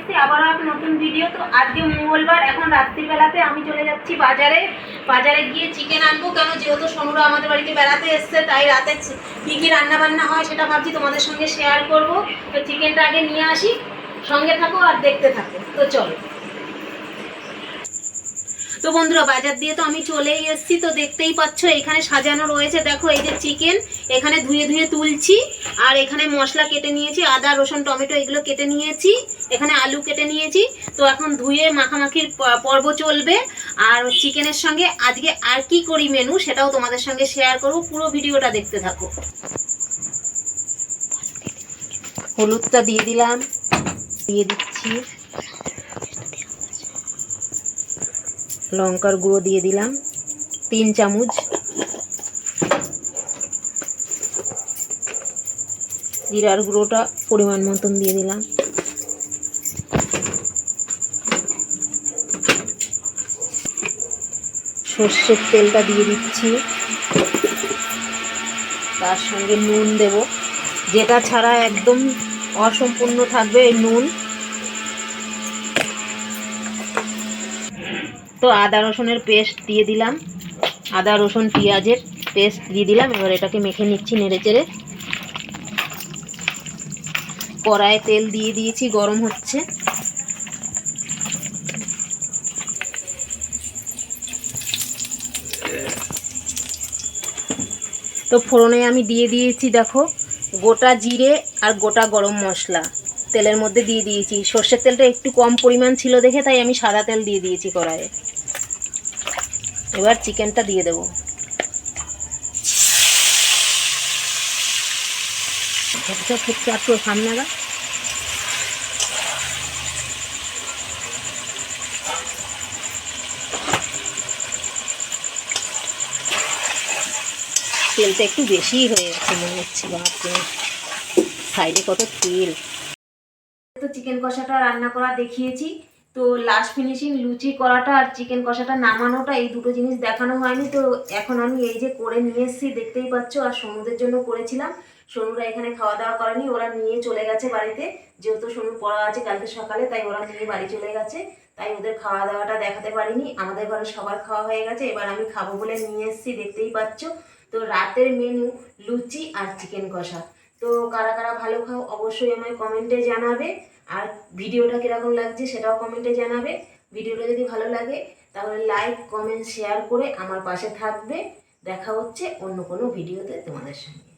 এসেছি আবারও এক নতুন ভিডিও। তো আজকে মঙ্গলবার, এখন রাত্রিবেলাতে আমি চলে যাচ্ছি বাজারে গিয়ে চিকেন আনবো। কেন, যেহেতু সোনুরা আমাদের বাড়িতে বেড়াতে এসছে, তাই রাতে কী কী রান্নাবান্না হয় সেটা ভাবছি তোমাদের সঙ্গে শেয়ার করব। তো চিকেনটা আগে নিয়ে আসি, সঙ্গে থাকো আর দেখতে থাকো। তো চলো। তো বন্ধুরা, বাজার দিয়ে তো আমি চলেই এসেছি। তো দেখতেই পাচ্ছ এখানে সাজানো রয়েছে, দেখো এই যে চিকেন এখানে ধুয়ে ধুয়ে তুলছি। আর এখানে মশলা কেটে নিয়েছি, আদা রসুন টমেটো এগুলো কেটে নিয়েছি, এখানে আলু কেটে নিয়েছি। তো এখন ধুয়ে মাখামাখির পর্ব চলবে। আর চিকেনের সঙ্গে আজকে আর কি করি মেনু সেটাও তোমাদের সঙ্গে শেয়ার করবো, পুরো ভিডিওটা দেখতে থাকো। হলুদটা দিয়ে দিলাম, দিয়ে দিচ্ছি লঙ্কার গুঁড়ো, দিয়ে দিলাম 3 চামচ, জিরার গুঁড়োটা পরিমাণ মতন দিয়ে দিলাম, সর্ষের তেলটা দিয়ে দিচ্ছি, তার সঙ্গে নুন দেব, যেটা ছাড়া একদম অসম্পূর্ণ থাকবে এই নুন। তো আদা রসুনের পেস্ট দিয়ে দিলাম, আদা রসুন পেঁয়াজের পেস্ট দিয়ে দিলাম। এবার এটাকে মেখে নিচ্ছি নেড়ে চেড়ে। কড়াইয়ে তেল দিয়ে দিয়েছি, গরম হচ্ছে। তো ফোড়নে আমি দিয়ে দিয়েছি দেখো গোটা জিরে আর গোটা গরম মশলা তেলের মধ্যে দিয়ে দিয়েছি। সর্ষের তেলটা একটু কম পরিমাণ ছিল দেখে তাই আমি সাদা তেল দিয়ে দিয়েছি কড়াইয়ে। এবার চিকেনটা দিয়ে দেবো। একটু সামনে আবার তেলটা একটু বেশি হয়ে গেছে মনে হচ্ছে, বাপরে সাইডে কত তেল। তো চিকেন কষাটা রান্না করা দেখিয়েছি। তো লাস্ট ফিনিশিং লুচি করাটা আর চিকেন কষাটা নামানোটা, এই দুটো জিনিস দেখানো হয়নি। তো এখন আমি এই যে করে নিয়ে এসেছি, দেখতেই পাচ্ছ। আর সোনুদের জন্য করেছিলাম, সোনুরা এখানে খাওয়া দাওয়া করেনি, ওরা নিয়ে চলে গেছে বাড়িতে। যেহেতু সোনুর পড়া আছে কালকে সকালে, তাই ওরা নিয়ে বাড়ি চলে গেছে, তাই ওদের খাওয়া দাওয়াটা দেখাতে পারিনি। আমাদের ঘরে সবার খাওয়া হয়ে গেছে, এবার আমি খাবো বলে নিয়ে এসেছি, দেখতেই পাচ্ছ। তো রাতের মেনু লুচি আর চিকেন কষা। তো কারা কারা ভালো খাও অবশ্যই আমায় কমেন্টে জানাবে। আর ভিডিওটা কীরকম লাগছে সেটাও কমেন্টে জানাবে। ভিডিওটা যদি ভালো লাগে তাহলে লাইক কমেন্ট শেয়ার করে আমার পাশে থাকবে। দেখা হচ্ছে অন্য কোনো ভিডিওতে তোমাদের সঙ্গে।